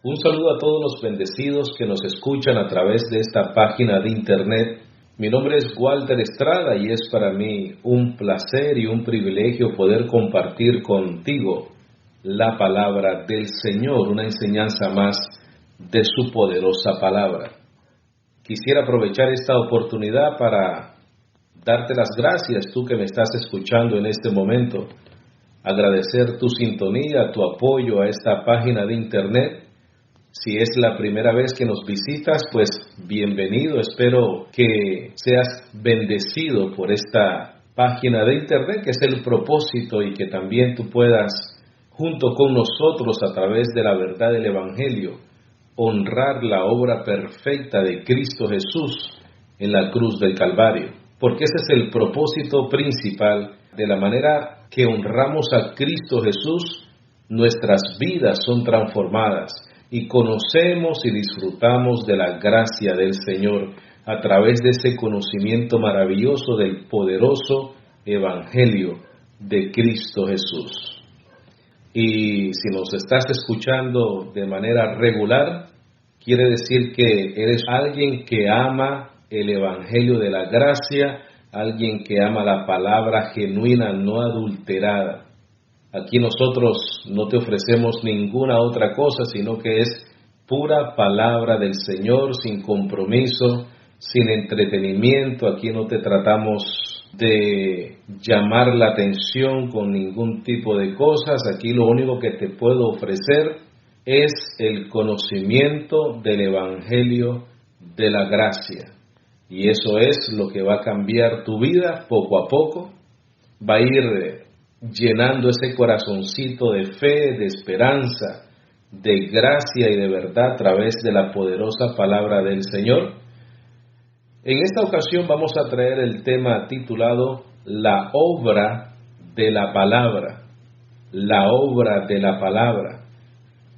Un saludo a todos los bendecidos que nos escuchan a través de esta página de internet. Mi nombre es Walter Estrada y es para mí un placer y un privilegio poder compartir contigo la palabra del Señor, una enseñanza más de su poderosa palabra. Quisiera aprovechar esta oportunidad para darte las gracias, tú que me estás escuchando en este momento, agradecer tu sintonía, tu apoyo a esta página de internet. Si es la primera vez que nos visitas, pues bienvenido. Espero que seas bendecido por esta página de internet, que es el propósito, y que también tú puedas, junto con nosotros, a través de la verdad del Evangelio, honrar la obra perfecta de Cristo Jesús en la cruz del Calvario. Porque ese es el propósito principal. De la manera que honramos a Cristo Jesús, nuestras vidas son transformadas y conocemos y disfrutamos de la gracia del Señor a través de ese conocimiento maravilloso del poderoso Evangelio de Cristo Jesús. Y si nos estás escuchando de manera regular, quiere decir que eres alguien que ama el Evangelio de la gracia, alguien que ama la palabra genuina, no adulterada. Aquí nosotros no te ofrecemos ninguna otra cosa, sino que es pura palabra del Señor, sin compromiso, sin entretenimiento. Aquí no te tratamos de llamar la atención con ningún tipo de cosas. Aquí lo único que te puedo ofrecer es el conocimiento del Evangelio de la gracia. Y eso es lo que va a cambiar tu vida poco a poco. Va a ir llenando ese corazoncito de fe, de esperanza, de gracia y de verdad a través de la poderosa palabra del Señor. En esta ocasión vamos a traer el tema titulado La obra de la palabra, la obra de la palabra,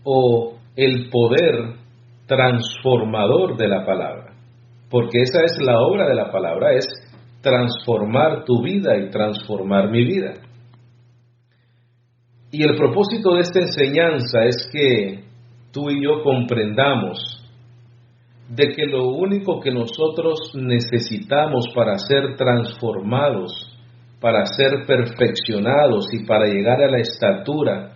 o el poder transformador de la palabra, porque esa es la obra de la palabra, es transformar tu vida y transformar mi vida. Y el propósito de esta enseñanza es que tú y yo comprendamos de que lo único que nosotros necesitamos para ser transformados, para ser perfeccionados y para llegar a la estatura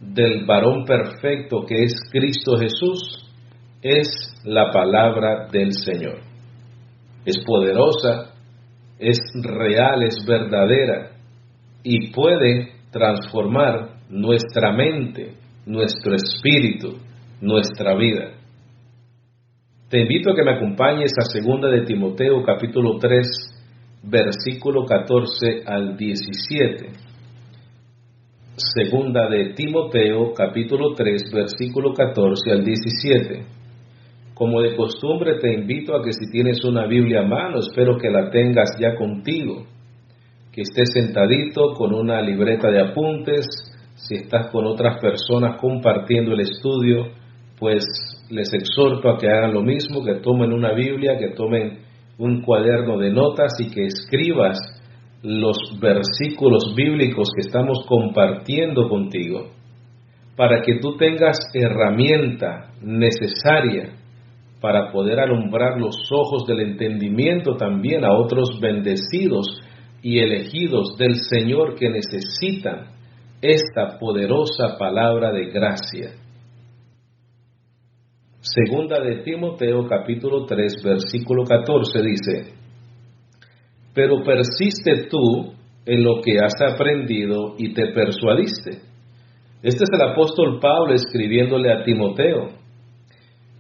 del varón perfecto que es Cristo Jesús, es la palabra del Señor. Es poderosa, es real, es verdadera y puede transformar nuestra mente, nuestro espíritu, nuestra vida. Te invito a que me acompañes a 2 de Timoteo capítulo 3, versículo 14 al 17. 2 de Timoteo capítulo 3, versículo 14 al 17. Como de costumbre te invito a que si tienes una Biblia a mano, espero que la tengas ya contigo, que estés sentadito con una libreta de apuntes. Si estás con otras personas compartiendo el estudio, pues les exhorto a que hagan lo mismo, que tomen una Biblia, que tomen un cuaderno de notas y que escribas los versículos bíblicos que estamos compartiendo contigo, para que tú tengas herramienta necesaria para poder alumbrar los ojos del entendimiento también a otros bendecidos y elegidos del Señor que necesitan esta poderosa palabra de gracia. 2 de Timoteo capítulo 3 versículo 14 dice: pero persiste tú en lo que has aprendido y te persuadiste. Este es el apóstol Pablo escribiéndole a Timoteo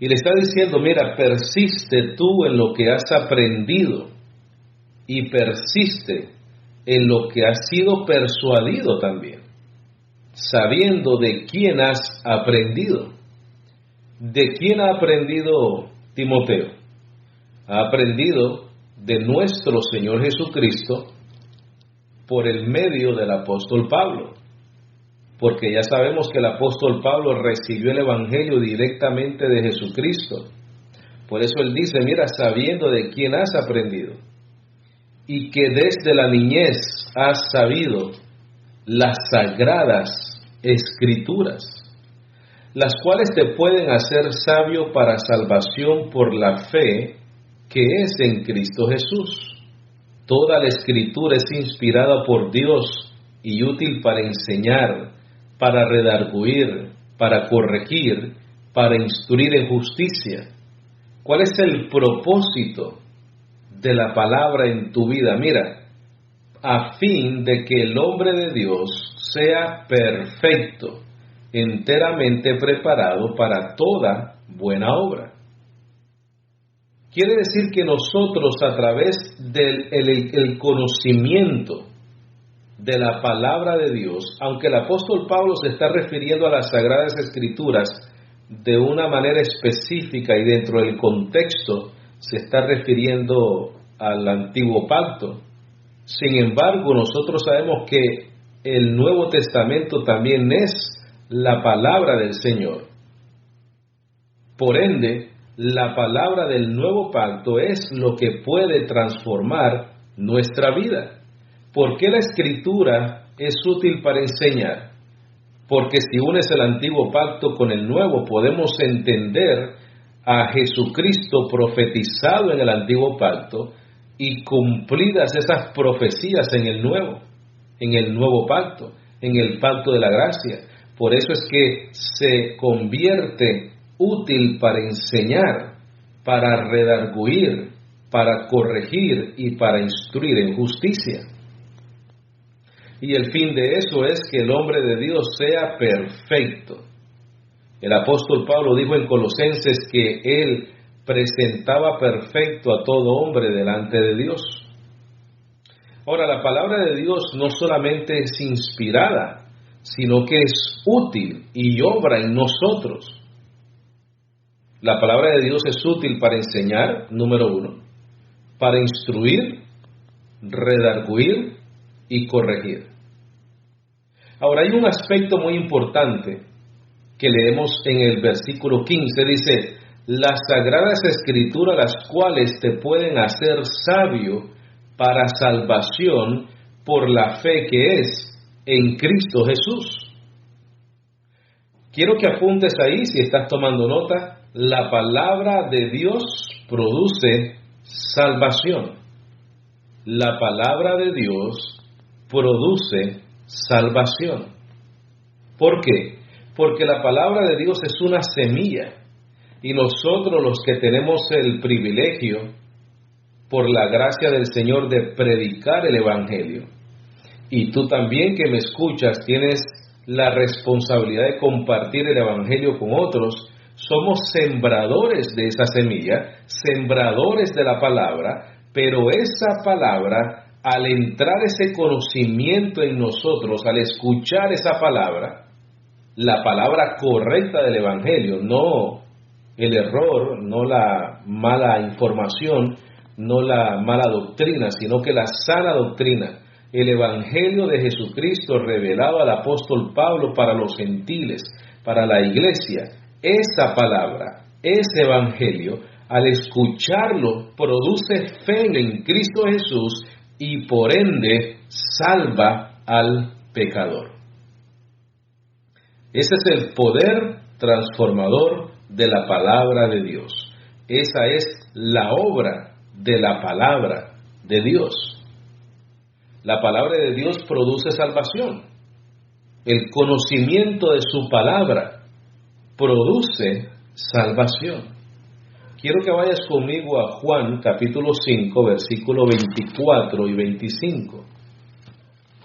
y le está diciendo: mira, persiste tú en lo que has aprendido y persiste en lo que has sido persuadido también, sabiendo de quién has aprendido. ¿De quién ha aprendido Timoteo? Ha aprendido de nuestro Señor Jesucristo por el medio del apóstol Pablo, porque ya sabemos que el apóstol Pablo recibió el Evangelio directamente de Jesucristo. Por eso él dice: mira, sabiendo de quién has aprendido y que desde la niñez has sabido las sagradas escrituras, las cuales te pueden hacer sabio para salvación por la fe que es en Cristo Jesús. Toda la Escritura es inspirada por Dios y útil para enseñar, para redarguir, para corregir, para instruir en justicia. ¿Cuál es el propósito de la palabra en tu vida? Mira, a fin de que el hombre de Dios sea perfecto, enteramente preparado para toda buena obra. Quiere decir que nosotros, a través del el conocimiento de la palabra de Dios, aunque el apóstol Pablo se está refiriendo a las Sagradas Escrituras de una manera específica y dentro del contexto se está refiriendo al Antiguo Pacto, sin embargo, nosotros sabemos que el Nuevo Testamento también es la palabra del Señor. Por ende, la palabra del Nuevo Pacto es lo que puede transformar nuestra vida. ¿Por qué la Escritura es útil para enseñar? Porque si unes el Antiguo Pacto con el Nuevo, podemos entender a Jesucristo profetizado en el Antiguo Pacto y cumplidas esas profecías en el Nuevo Pacto, en el Pacto de la Gracia. Por eso es que se convierte útil para enseñar, para redarguir, para corregir y para instruir en justicia. Y el fin de eso es que el hombre de Dios sea perfecto. El apóstol Pablo dijo en Colosenses que él presentaba perfecto a todo hombre delante de Dios. Ahora, la palabra de Dios no solamente es inspirada, sino que es útil y obra en nosotros. La palabra de Dios es útil para enseñar, número uno, para instruir, redarguir y corregir. Ahora, hay un aspecto muy importante que leemos en el versículo 15, dice: las Sagradas Escrituras, las cuales te pueden hacer sabio para salvación por la fe que es en Cristo Jesús. Quiero que apuntes ahí, si estás tomando nota, la palabra de Dios produce salvación. La palabra de Dios produce salvación. ¿Por qué? Porque la palabra de Dios es una semilla y nosotros, los que tenemos el privilegio, por la gracia del Señor, de predicar el Evangelio, y tú también que me escuchas tienes la responsabilidad de compartir el Evangelio con otros, somos sembradores de esa semilla, sembradores de la palabra, pero esa palabra, al entrar ese conocimiento en nosotros, al escuchar esa palabra, la palabra correcta del Evangelio, no el error, no la mala información, no la mala doctrina, sino que la sana doctrina, el Evangelio de Jesucristo revelado al apóstol Pablo para los gentiles, para la iglesia, esa palabra, ese Evangelio, al escucharlo, produce fe en Cristo Jesús y por ende salva al pecador. Ese es el poder transformador de la palabra de Dios. Esa es la obra de la palabra de Dios. La palabra de Dios produce salvación. El conocimiento de su palabra produce salvación. Quiero que vayas conmigo a Juan capítulo 5, versículo 24 y 25.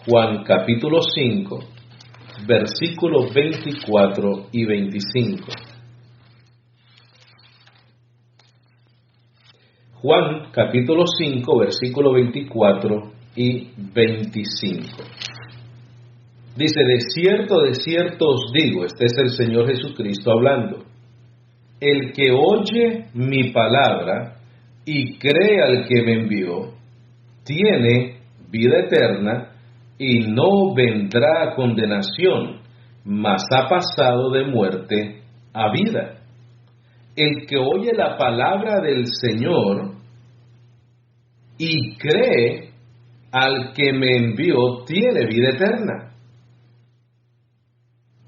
Juan capítulo 5, versículos 24 y 25. Juan capítulo 5, versículo 24 y 25. Dice: de cierto os digo, este es el Señor Jesucristo hablando, el que oye mi palabra y cree al que me envió, tiene vida eterna y no vendrá a condenación, mas ha pasado de muerte a vida. El que oye la palabra del Señor y cree al que me envió tiene vida eterna.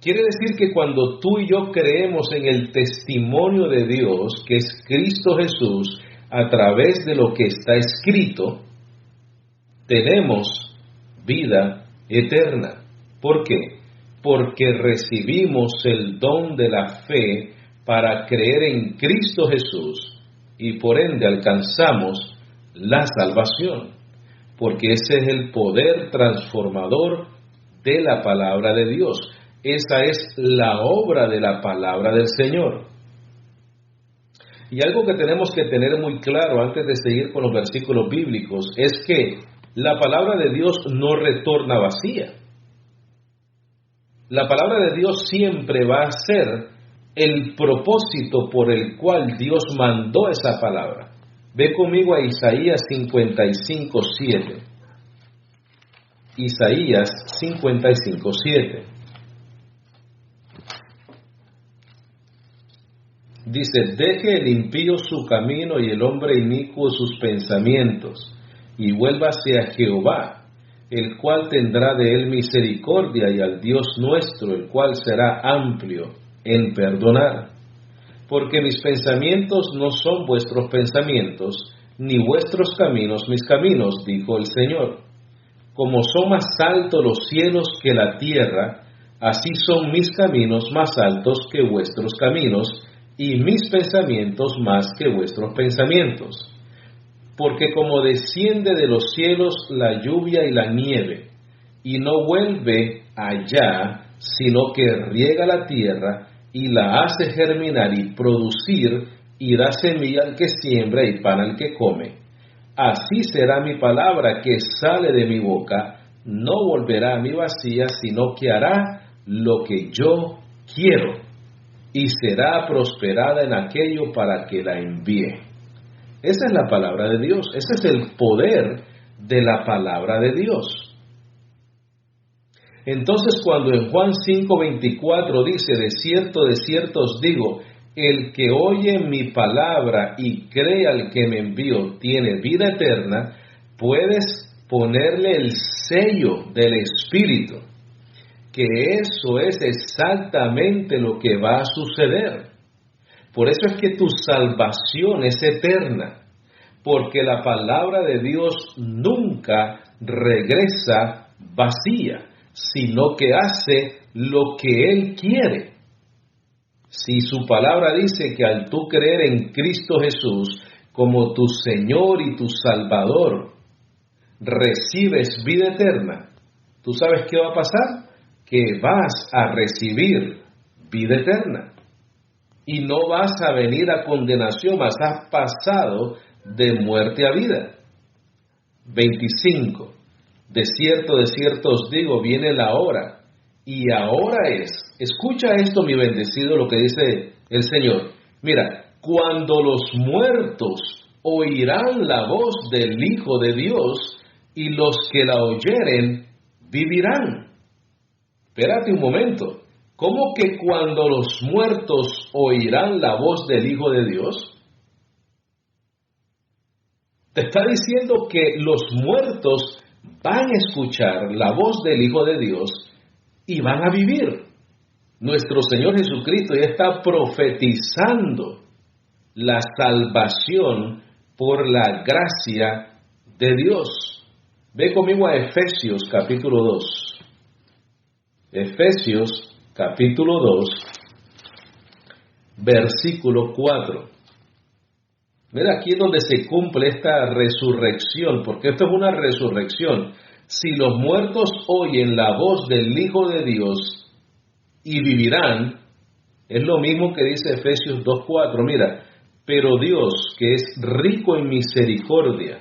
Quiere decir que cuando tú y yo creemos en el testimonio de Dios, que es Cristo Jesús, a través de lo que está escrito, tenemos vida eterna. ¿Por qué? Porque recibimos el don de la fe para creer en Cristo Jesús y por ende alcanzamos la salvación, porque ese es el poder transformador de la palabra de Dios. Esa es la obra de la palabra del Señor. Y algo que tenemos que tener muy claro antes de seguir con los versículos bíblicos es que la palabra de Dios no retorna vacía. La palabra de Dios siempre va a ser el propósito por el cual Dios mandó esa palabra. Ve conmigo a Isaías 55:7. Isaías 55:7. Dice: deje el impío su camino y el hombre inicuo sus pensamientos, y vuélvase a Jehová, el cual tendrá de él misericordia, y al Dios nuestro, el cual será amplio en perdonar. Porque mis pensamientos no son vuestros pensamientos, ni vuestros caminos mis caminos, dijo el Señor. Como son más altos los cielos que la tierra, así son mis caminos más altos que vuestros caminos, y mis pensamientos más que vuestros pensamientos. Porque como desciende de los cielos la lluvia y la nieve, y no vuelve allá, sino que riega la tierra, y la hace germinar y producir, y da semilla al que siembra y pan al que come, así será mi palabra que sale de mi boca, no volverá a mí vacía, sino que hará lo que yo quiero, y será prosperada en aquello para que la envíe. Esa es la palabra de Dios, ese es el poder de la palabra de Dios. Entonces, cuando en Juan 5:24 dice: de cierto os digo, el que oye mi palabra y cree al que me envió tiene vida eterna, puedes ponerle el sello del Espíritu, que eso es exactamente lo que va a suceder. Por eso es que tu salvación es eterna, porque la palabra de Dios nunca regresa vacía, sino que hace lo que Él quiere. Si su palabra dice que al tú creer en Cristo Jesús como tu Señor y tu Salvador, recibes vida eterna, ¿tú sabes qué va a pasar? Que vas a recibir vida eterna. Y no vas a venir a condenación, mas has pasado de muerte a vida. 25. De cierto os digo, viene la hora, y ahora es. Escucha esto, mi bendecido, lo que dice el Señor. Mira, cuando los muertos oirán la voz del Hijo de Dios, y los que la oyeren vivirán. Espérate un momento. ¿Cómo que cuando los muertos oirán la voz del Hijo de Dios? Te está diciendo que los muertos van a escuchar la voz del Hijo de Dios y van a vivir. Nuestro Señor Jesucristo ya está profetizando la salvación por la gracia de Dios. Ve conmigo a Efesios capítulo 2. Efesios capítulo 2, versículo 4. Mira, aquí es donde se cumple esta resurrección, porque esto es una resurrección. Si los muertos oyen la voz del Hijo de Dios y vivirán, es lo mismo que dice Efesios 2:4. Mira, pero Dios, que es rico en misericordia,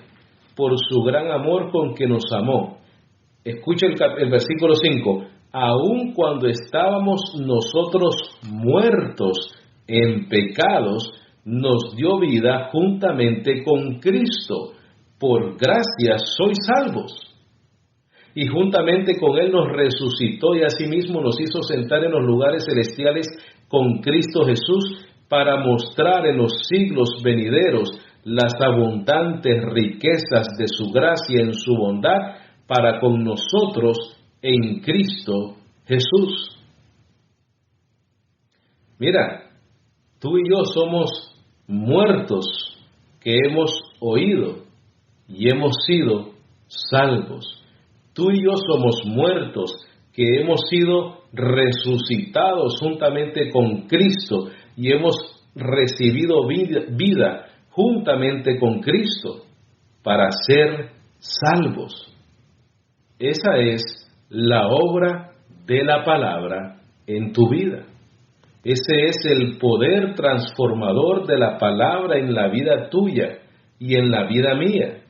por su gran amor con que nos amó. Escucha el versículo 5. Aun cuando estábamos nosotros muertos en pecados, nos dio vida juntamente con Cristo. Por gracia sois salvos. Y juntamente con Él nos resucitó y asimismo nos hizo sentar en los lugares celestiales con Cristo Jesús, para mostrar en los siglos venideros las abundantes riquezas de su gracia en su bondad para con nosotros en Cristo Jesús. Mira, tú y yo somos muertos que hemos oído y hemos sido salvos. Tú y yo somos muertos que hemos sido resucitados juntamente con Cristo y hemos recibido vida juntamente con Cristo para ser salvos. Esa es la obra de la palabra en tu vida. Ese es el poder transformador de la palabra en la vida tuya y en la vida mía.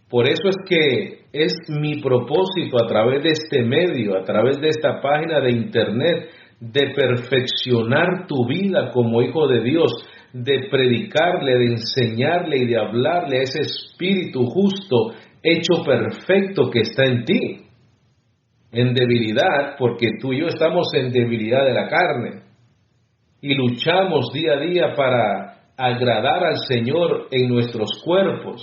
Por eso es que es mi propósito a través de este medio, a través de esta página de internet, de perfeccionar tu vida como hijo de Dios, de predicarle, de enseñarle y de hablarle a ese espíritu justo, hecho perfecto que está en ti. En debilidad, porque tú y yo estamos en debilidad de la carne y luchamos día a día para agradar al Señor en nuestros cuerpos,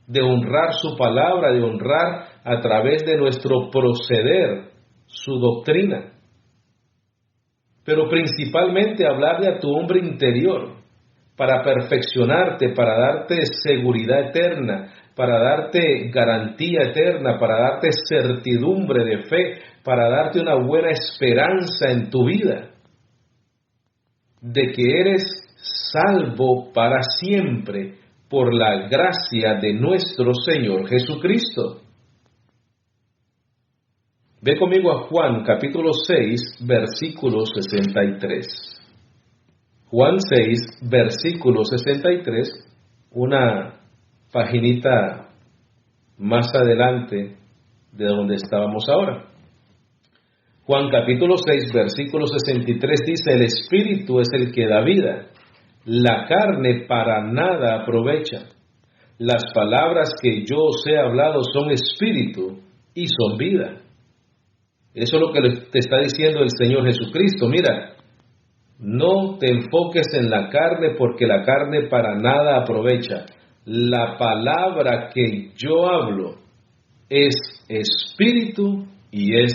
de honrar su palabra, de honrar a través de nuestro proceder su doctrina. Pero principalmente hablarle a tu hombre interior para perfeccionarte, para darte seguridad eterna, para darte garantía eterna, para darte certidumbre de fe, para darte una buena esperanza en tu vida, de que eres salvo para siempre por la gracia de nuestro Señor Jesucristo. Ve conmigo a Juan capítulo 6, versículo 63. Juan 6, versículo 63, una paginita más adelante de donde estábamos ahora. Juan capítulo 6, versículo 63 dice: el Espíritu es el que da vida, la carne para nada aprovecha. Las palabras que yo os he hablado son espíritu y son vida. Eso es lo que te está diciendo el Señor Jesucristo. Mira, no te enfoques en la carne porque la carne para nada aprovecha. La palabra que yo hablo es espíritu y es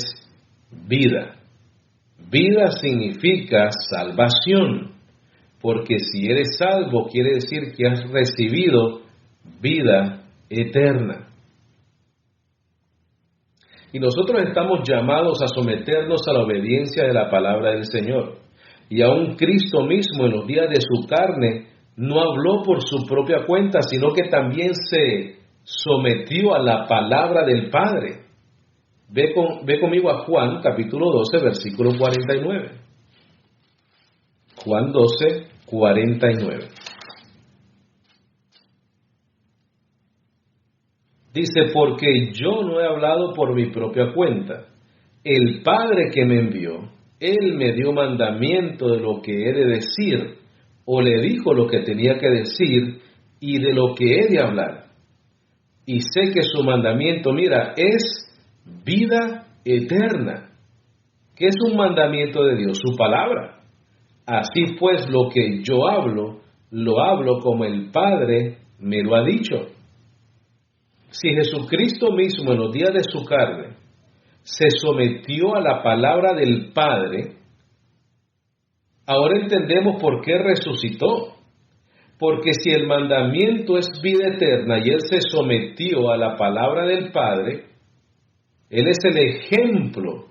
vida. Vida significa salvación, porque si eres salvo quiere decir que has recibido vida eterna. Y nosotros estamos llamados a someternos a la obediencia de la palabra del Señor. Y aún Cristo mismo en los días de su carne no habló por su propia cuenta, sino que también se sometió a la palabra del Padre. Ve conmigo a Juan capítulo 12, versículo 49. Juan 12, 49. Dice: porque yo no he hablado por mi propia cuenta. El Padre que me envió, Él me dio mandamiento de lo que he de decir, o le dijo lo que tenía que decir y de lo que he de hablar. Y sé que su mandamiento, mira, es vida eterna. ¿Qué es un mandamiento de Dios? Su palabra. Así pues, lo que yo hablo, lo hablo como el Padre me lo ha dicho. Si Jesucristo mismo en los días de su carne se sometió a la palabra del Padre, ahora entendemos por qué resucitó. Porque si el mandamiento es vida eterna y Él se sometió a la palabra del Padre, Él es el ejemplo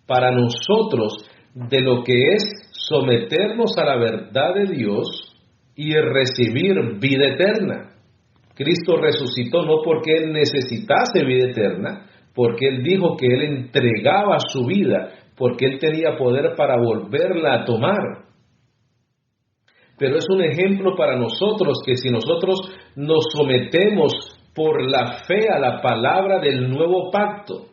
para nosotros de lo que es someternos a la verdad de Dios y recibir vida eterna. Cristo resucitó no porque Él necesitase vida eterna, porque Él dijo que Él entregaba su vida, porque Él tenía poder para volverla a tomar. Pero es un ejemplo para nosotros que si nosotros nos sometemos por la fe a la palabra del nuevo pacto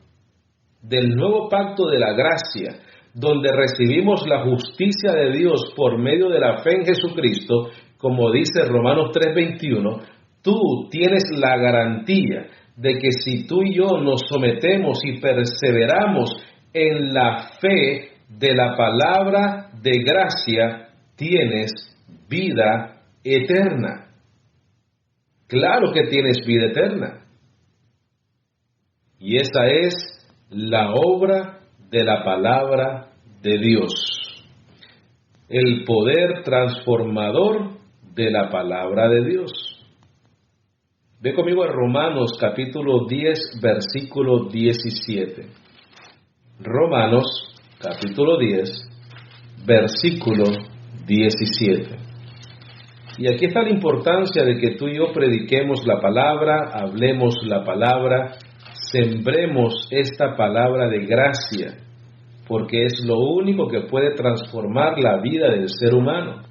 de la gracia, donde recibimos la justicia de Dios por medio de la fe en Jesucristo, como dice Romanos 3:21, tú tienes la garantía de que si tú y yo nos sometemos y perseveramos en la fe de la palabra de gracia, tienes vida eterna. Claro que tienes vida eterna. Y esa es la obra de la palabra de Dios. el poder transformador de la palabra de Dios. Ve conmigo a Romanos capítulo 10, versículo 17. Romanos capítulo 10, versículo 17. Y aquí está la importancia de que tú y yo prediquemos la palabra, hablemos la palabra, sembremos esta palabra de gracia, porque es lo único que puede transformar la vida del ser humano.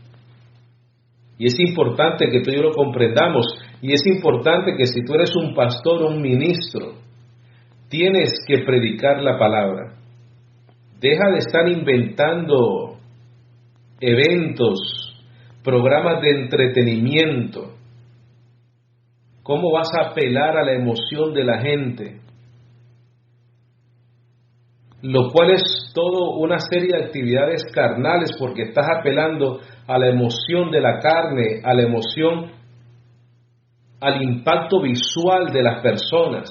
Y es importante que tú y yo lo comprendamos, y es importante que si tú eres un pastor o un ministro, tienes que predicar la palabra. Deja de estar inventando eventos, programas de entretenimiento. ¿Cómo vas a apelar a la emoción de la gente? Lo cual es todo una serie de actividades carnales, porque estás apelando a la emoción de la carne, a la emoción, al impacto visual de las personas.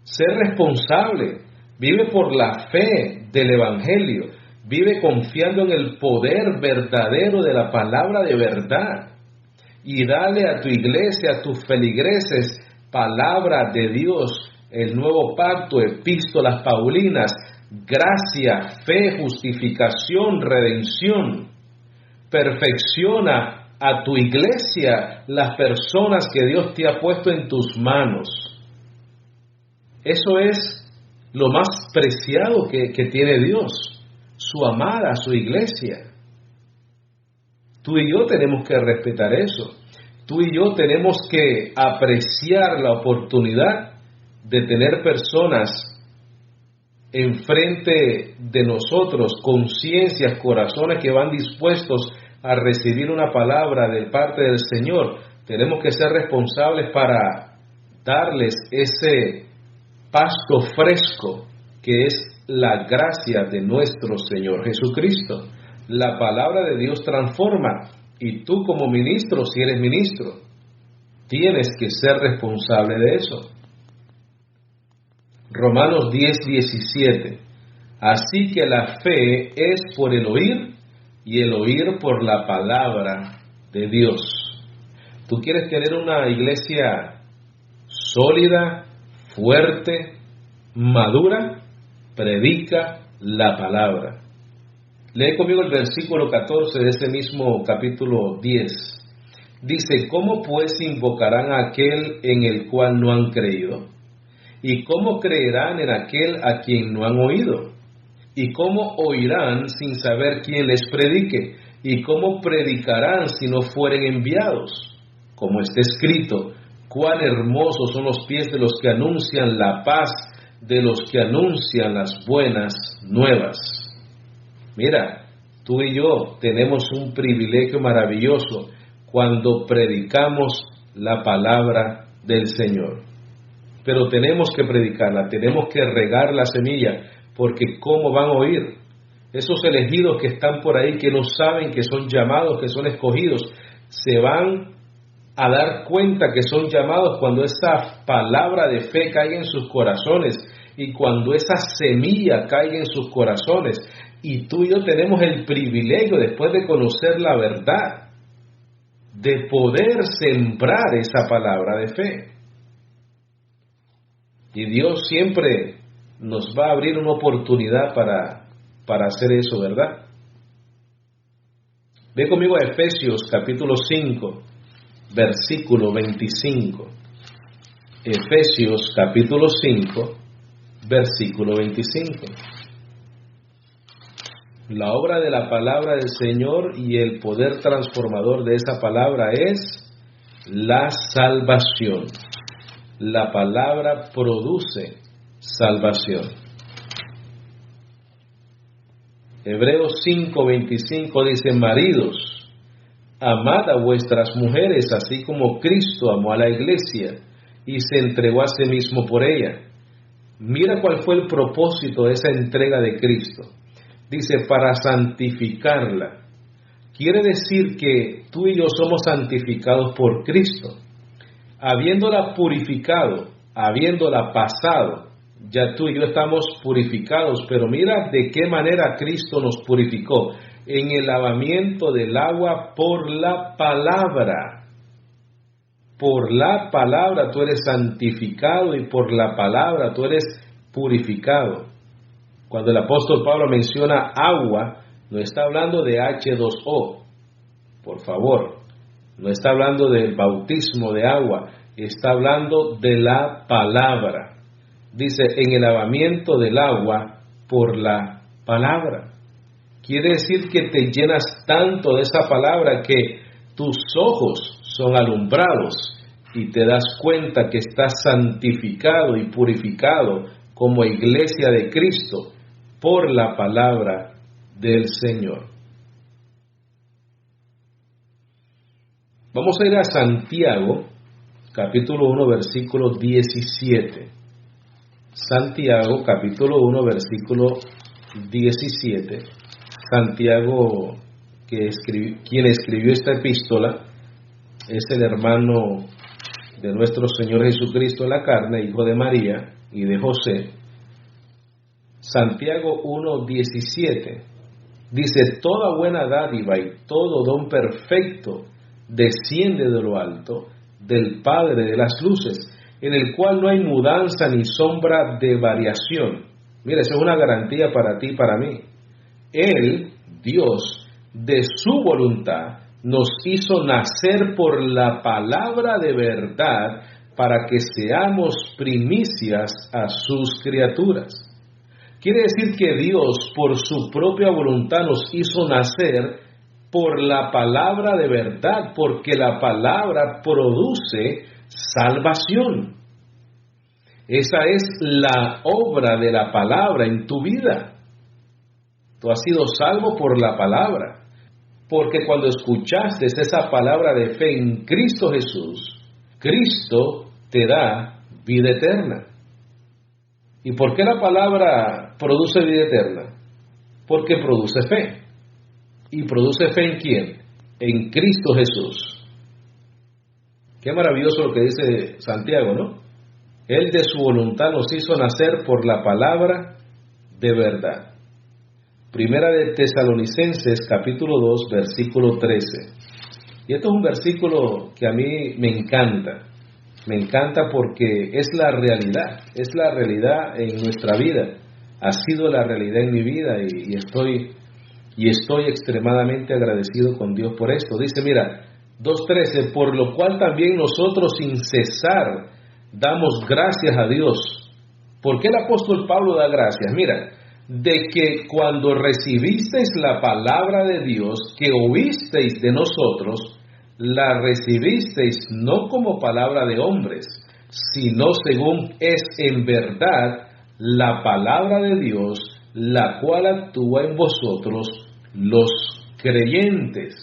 Sé responsable, vive por la fe del Evangelio, vive confiando en el poder verdadero de la palabra de verdad, y dale a tu iglesia, a tus feligreses, palabra de Dios, el nuevo pacto, epístolas paulinas, gracia, fe, justificación, redención. Perfecciona a tu iglesia, las personas que Dios te ha puesto en tus manos. Eso es lo más preciado que tiene Dios, su amada, su iglesia. Tú y yo tenemos que respetar eso. Tú y yo tenemos que apreciar la oportunidad de tener personas enfrente de nosotros, conciencias, corazones que van dispuestos a recibir una palabra de parte del Señor. Tenemos que ser responsables para darles ese pasto fresco que es la gracia de nuestro Señor Jesucristo. La palabra de Dios transforma, y tú como ministro, si eres ministro, tienes que ser responsable de eso. Romanos 10, 17. Así que la fe es por el oír, y el oír por la palabra de Dios. ¿Tú quieres tener una iglesia sólida, fuerte, madura? Predica la palabra. Lee conmigo el versículo 14 de ese mismo capítulo 10. Dice: ¿cómo pues invocarán a aquel en el cual no han creído? ¿Y cómo creerán en aquel a quien no han oído? ¿Y cómo oirán sin saber quién les predique? ¿Y cómo predicarán si no fueren enviados? Como está escrito: cuán hermosos son los pies de los que anuncian la paz, de los que anuncian las buenas nuevas. Mira, tú y yo tenemos un privilegio maravilloso cuando predicamos la palabra del Señor. Pero tenemos que predicarla, tenemos que regar la semilla, porque ¿cómo van a oír? Esos elegidos que están por ahí, que no saben que son llamados, que son escogidos, se van a dar cuenta que son llamados cuando esa palabra de fe caiga en sus corazones y cuando esa semilla caiga en sus corazones. Y tú y yo tenemos el privilegio, después de conocer la verdad, de poder sembrar esa palabra de fe. Y Dios siempre nos va a abrir una oportunidad para hacer eso, ¿verdad? Ve conmigo a Efesios capítulo 5, versículo 25. Efesios capítulo 5, versículo 25. La obra de la palabra del Señor y el poder transformador de esa palabra es la salvación. La palabra produce salvación. Hebreos 5:25 dice: maridos, amad a vuestras mujeres, así como Cristo amó a la iglesia y se entregó a sí mismo por ella. Mira cuál fue el propósito de esa entrega de Cristo. Dice: para santificarla. Quiere decir que tú y yo somos santificados por Cristo. Habiéndola purificado, habiéndola pasado ya tú y yo estamos purificados, pero mira de qué manera Cristo nos purificó, en el lavamiento del agua por la palabra. Por la palabra tú eres santificado y por la palabra tú eres purificado. Cuando el apóstol Pablo menciona agua, no está hablando de H2O, por favor, no está hablando del bautismo de agua, está hablando de la palabra. Dice, en el lavamiento del agua por la palabra. Quiere decir que te llenas tanto de esa palabra que tus ojos son alumbrados y te das cuenta que estás santificado y purificado como iglesia de Cristo por la palabra del Señor. Vamos a ir a Santiago, capítulo 1, versículo 17. Santiago, capítulo 1, versículo 17. Santiago, quien escribió esta epístola, es el hermano de nuestro Señor Jesucristo en la carne, hijo de María y de José. Santiago 1, 17 dice: toda buena dádiva y todo don perfecto desciende de lo alto, del Padre de las luces, en el cual no hay mudanza ni sombra de variación. Mira, esa es una garantía para ti y para mí. Él, Dios, de su voluntad, nos hizo nacer por la palabra de verdad para que seamos primicias a sus criaturas. Quiere decir que Dios, por su propia voluntad, nos hizo nacer por la palabra de verdad, porque la palabra produce salvación. Esa es la obra de la palabra en tu vida. Tú has sido salvo por la palabra, porque cuando escuchaste esa palabra de fe en Cristo Jesús, Cristo te da vida eterna. ¿Y por qué la palabra produce vida eterna? Porque produce fe. ¿Y produce fe en quién? En Cristo Jesús. Qué maravilloso lo que dice Santiago, ¿no? Él de su voluntad nos hizo nacer por la palabra de verdad. Primera de Tesalonicenses, capítulo 2, versículo 13. Y esto es un versículo que a mí me encanta. Me encanta porque es la realidad en nuestra vida. Ha sido la realidad en mi vida y estoy extremadamente agradecido con Dios por esto. Dice, mira, 2:13, por lo cual también nosotros sin cesar damos gracias a Dios. ¿Por qué el apóstol Pablo da gracias? Mira, de que cuando recibisteis la palabra de Dios, que oísteis de nosotros, la recibisteis no como palabra de hombres, sino según es en verdad la palabra de Dios, la cual actúa en vosotros los creyentes.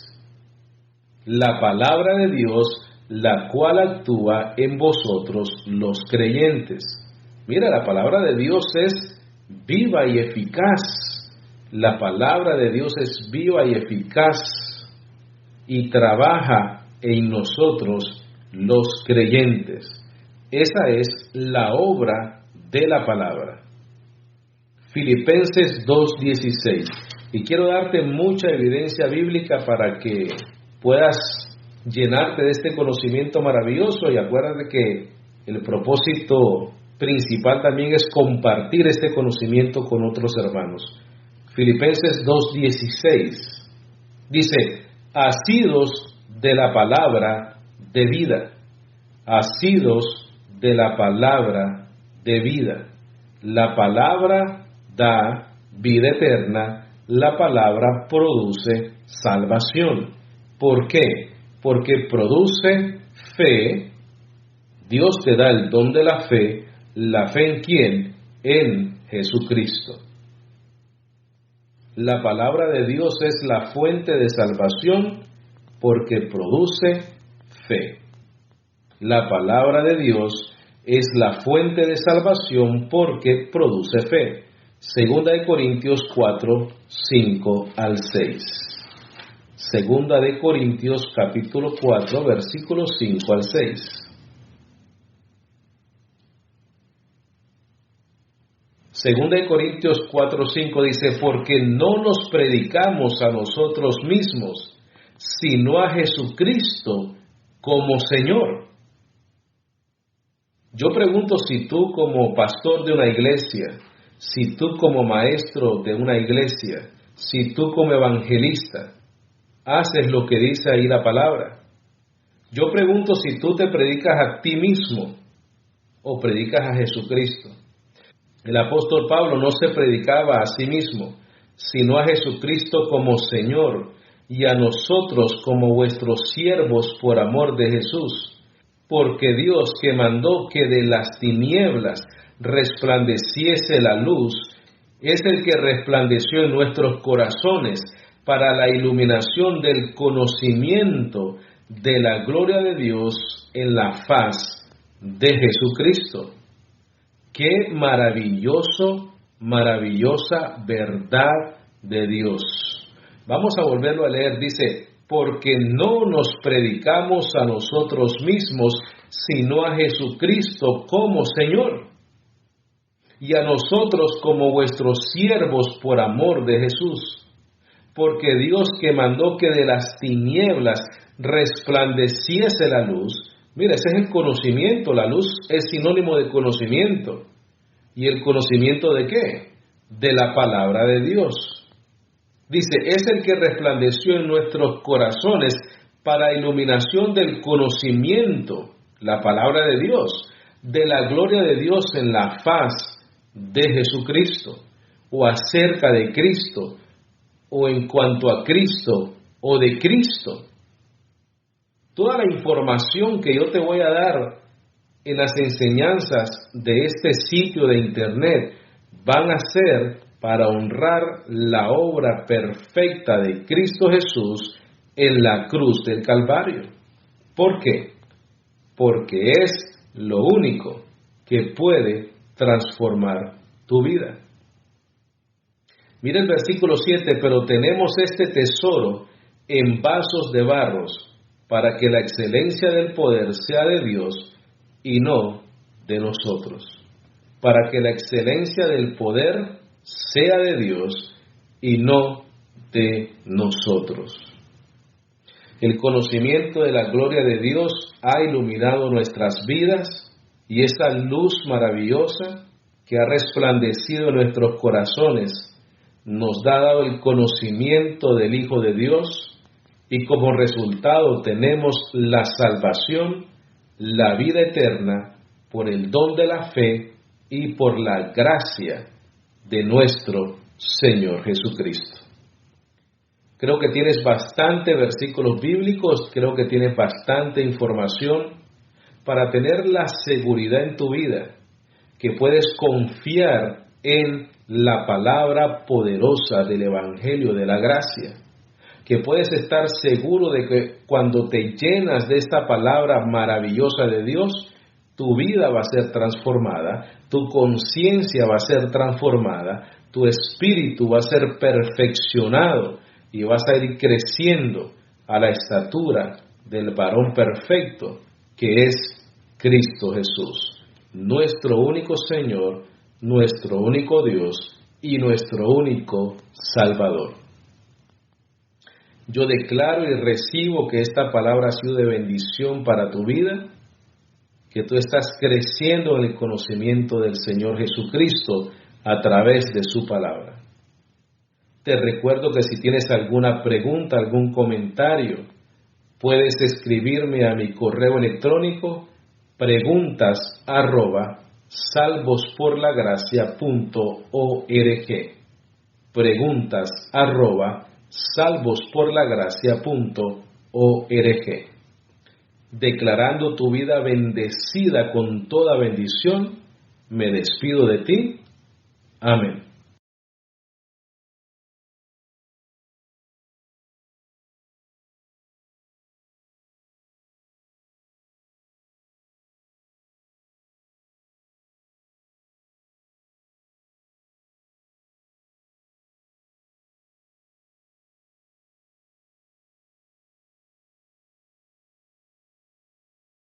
La palabra de Dios, la cual actúa en vosotros los creyentes. Mira, la palabra de Dios es viva y eficaz. La palabra de Dios es viva y eficaz y trabaja en nosotros los creyentes. Esa es la obra de la palabra. Filipenses 2:16. Y quiero darte mucha evidencia bíblica para que puedas llenarte de este conocimiento maravilloso, y acuérdate que el propósito principal también es compartir este conocimiento con otros hermanos. Filipenses 2:16 dice: asidos de la palabra de vida, asidos de la palabra de vida. La palabra da vida eterna, la palabra produce salvación. ¿Por qué? Porque produce fe. Dios te da el don de la fe en ¿quién? En Jesucristo. La palabra de Dios es la fuente de salvación porque produce fe. La palabra de Dios es la fuente de salvación porque produce fe. Segunda de Corintios 4, 5 al 6. Segunda de Corintios capítulo 4, versículos 5 al 6. Segunda de Corintios 4:5 dice, porque no nos predicamos a nosotros mismos, sino a Jesucristo como Señor. Yo pregunto si tú como pastor de una iglesia, si tú como maestro de una iglesia, si tú como evangelista, haces lo que dice ahí la palabra. Yo pregunto si tú te predicas a ti mismo o predicas a Jesucristo. El apóstol Pablo no se predicaba a sí mismo, sino a Jesucristo como Señor y a nosotros como vuestros siervos por amor de Jesús. Porque Dios, que mandó que de las tinieblas resplandeciese la luz, es el que resplandeció en nuestros corazones para la iluminación del conocimiento de la gloria de Dios en la faz de Jesucristo. Qué maravillosa verdad de Dios. Vamos a volverlo a leer. Dice, porque no nos predicamos a nosotros mismos, sino a Jesucristo como Señor, y a nosotros como vuestros siervos por amor de Jesús. Porque Dios, que mandó que de las tinieblas resplandeciese la luz. Mira, ese es el conocimiento. La luz es sinónimo de conocimiento. ¿Y el conocimiento de qué? De la palabra de Dios. Dice, es el que resplandeció en nuestros corazones para iluminación del conocimiento, la palabra de Dios, de la gloria de Dios en la faz de Jesucristo, o acerca de Cristo, o en cuanto a Cristo, o de Cristo. Toda la información que yo te voy a dar en las enseñanzas de este sitio de internet van a ser para honrar la obra perfecta de Cristo Jesús en la cruz del Calvario. ¿Por qué? Porque es lo único que puede transformar tu vida. Mira el versículo 7, pero tenemos este tesoro en vasos de barros, para que la excelencia del poder sea de Dios y no de nosotros. Para que la excelencia del poder sea de Dios y no de nosotros. El conocimiento de la gloria de Dios ha iluminado nuestras vidas, y esa luz maravillosa que ha resplandecido en nuestros corazones nos ha dado el conocimiento del Hijo de Dios, y como resultado tenemos la salvación, la vida eterna, por el don de la fe y por la gracia de nuestro Señor Jesucristo. Creo que tienes bastante versículos bíblicos, creo que tienes bastante información para tener la seguridad en tu vida, que puedes confiar en la palabra poderosa del Evangelio de la gracia, que puedes estar seguro de que cuando te llenas de esta palabra maravillosa de Dios, tu vida va a ser transformada, tu conciencia va a ser transformada, tu espíritu va a ser perfeccionado y vas a ir creciendo a la estatura del varón perfecto que es Cristo Jesús, nuestro único Señor, nuestro único Dios y nuestro único Salvador. Yo declaro y recibo que esta palabra ha sido de bendición para tu vida, que tú estás creciendo en el conocimiento del Señor Jesucristo a través de su palabra. Te recuerdo que si tienes alguna pregunta, algún comentario, puedes escribirme a mi correo electrónico preguntas@salvosporlagracia.org. preguntas@salvosporlagracia.org. Declarando tu vida bendecida con toda bendición, me despido de ti. Amén.